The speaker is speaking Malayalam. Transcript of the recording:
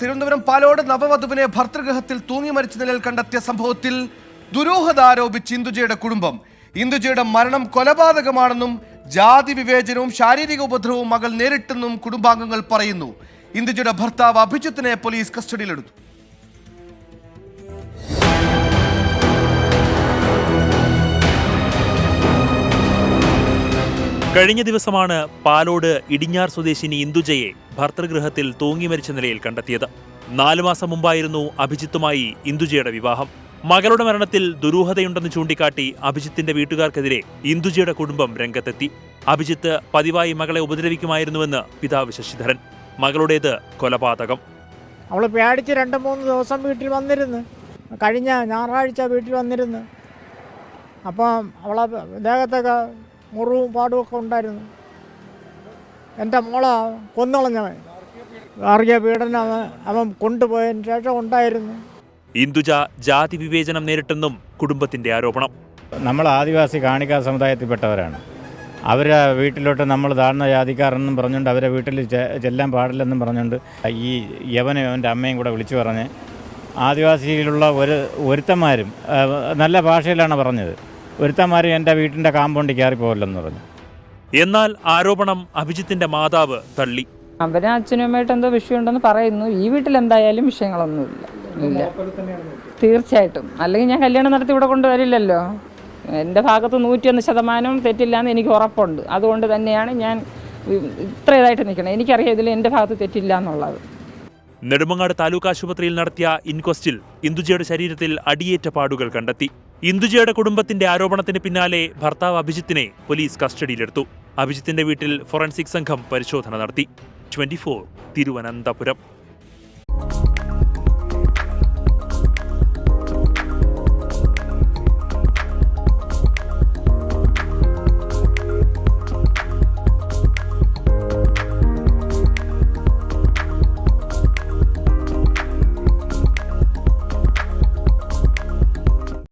തിരുവനന്തപുരം പാലോട് നവവധുവിനെ ഭർതൃഗൃഹത്തിൽ തൂങ്ങി മരിച്ച നിലയിൽ കണ്ടെത്തിയ സംഭവത്തിൽ ദുരൂഹത ആരോപിച്ച് ഇന്ദുജയുടെ കുടുംബം. ഇന്ദുജയുടെ മരണം കൊലപാതകമാണെന്നും ജാതി വിവേചനവും ശാരീരിക ഉപദ്രവവും മകൾ നേരിട്ടെന്നും കുടുംബാംഗങ്ങൾ പറയുന്നു. ഇന്ദുജയുടെ ഭർത്താവ് അഭിജിത്തിനെ പോലീസ് കസ്റ്റഡിയിലെടുത്തു. കഴിഞ്ഞ ദിവസമാണ് പാലോട് ഇടിഞ്ഞാർ സ്വദേശിനി ഇന്ദുജയെ ഭർതൃഗൃഹത്തിൽ തൂങ്ങി മരിച്ച നിലയിൽ കണ്ടെത്തിയത്. 4 മാസം മുമ്പായിരുന്നു അഭിജിത്തുമായി ഇന്ദുജയുടെ വിവാഹം. മകളുടെ മരണത്തിൽ ദുരൂഹതയുണ്ടെന്ന് ചൂണ്ടിക്കാട്ടി അഭിജിത്തിന്റെ വീട്ടുകാർക്കെതിരെ ഇന്ദുജയുടെ കുടുംബം രംഗത്തെത്തി. അഭിജിത്ത് പതിവായി മകളെ ഉപദ്രവിക്കുമായിരുന്നുവെന്ന് പിതാവ് ശശിധരൻ. മകളുടേത് കൊലപാതകം. അവൾ പേടിച്ച് 2-3 ദിവസം വീട്ടിൽ വന്നിരുന്നു. കഴിഞ്ഞ ഞായറാഴ്ച വീട്ടിൽ വന്നിരുന്നു. അപ്പം അവളെ ദേഹത്തൊക്കെ മുറിവും പാടുമൊക്കെ ഉണ്ടായിരുന്നു. എൻ്റെ മോളെ കൊന്നളഞ്ഞവൻ ഗാർഹിക പീഡനം അവൻ കൊണ്ടുപോയതിന് ശേഷം ഉണ്ടായിരുന്നു. ഇന്ദുജ ജാതി വിവേചനം നേരിട്ടെന്നും കുടുംബത്തിന്റെ ആരോപണം. നമ്മൾ ആദിവാസി കാണിക്കാ സമുദായത്തിൽപ്പെട്ടവരാണ്. അവരെ വീട്ടിലോട്ട് നമ്മൾ താഴ്ന്ന ജാതിക്കാരെന്നും പറഞ്ഞുകൊണ്ട് അവരെ വീട്ടിൽ ചെല്ലാൻ പാടില്ലെന്നും പറഞ്ഞുകൊണ്ട് ഈ യവനും അവൻ്റെ അമ്മയും കൂടെ വിളിച്ചു പറഞ്ഞ് ആദിവാസിയിലുള്ള ഒരുത്തന്മാരും നല്ല ഭാഷയിലാണ് പറഞ്ഞത്. ഒരുത്തന്മാരും എൻ്റെ വീട്ടിൻ്റെ കാമ്പൗണ്ടിൽ കയറിപ്പോകില്ലെന്ന് പറഞ്ഞു. എന്നാൽ ആരോപണം അഭിജിത്തിന്റെ മാതാവ് തള്ളി. അവന് അച്ഛനും അമ്മയായിട്ട് എന്തോ വിഷയമുണ്ടെന്ന് പറയുന്നു. ഈ വീട്ടിൽ എന്തായാലും വിഷയങ്ങളൊന്നുമില്ല. ഇല്ല, തീർച്ചയായിട്ടും. അല്ലെങ്കിൽ ഞാൻ കല്യാണം നടത്തി ഇവിടെ കൊണ്ടുവരില്ലല്ലോ. എൻ്റെ ഭാഗത്ത് 101% തെറ്റില്ല എന്ന് എനിക്ക് ഉറപ്പുണ്ട്. അതുകൊണ്ട് തന്നെയാണ് ഞാൻ ഇത്ര ഇതായിട്ട് നിൽക്കുന്നത്. എനിക്കറിയാം ഇതിൽ എൻ്റെ ഭാഗത്ത് തെറ്റില്ല എന്നുള്ളത്. നെടുമങ്ങാട് താലൂക്ക് ആശുപത്രിയിൽ നടത്തിയ ഇൻക്വസ്റ്റിൽ ഇന്ദുജയുടെ ശരീരത്തിൽ അടിയേറ്റ പാടുകൾ കണ്ടെത്തി. ഇന്ദുജയുടെ കുടുംബത്തിന്റെ ആരോപണത്തിന് പിന്നാലെ ഭർത്താവ് അഭിജിത്തിനെ പോലീസ് കസ്റ്റഡിയിലെടുത്തു. അഭിജിത്തിന്റെ വീട്ടിൽ ഫോറൻസിക് സംഘം പരിശോധന നടത്തി. 24 തിരുവനന്തപുരം.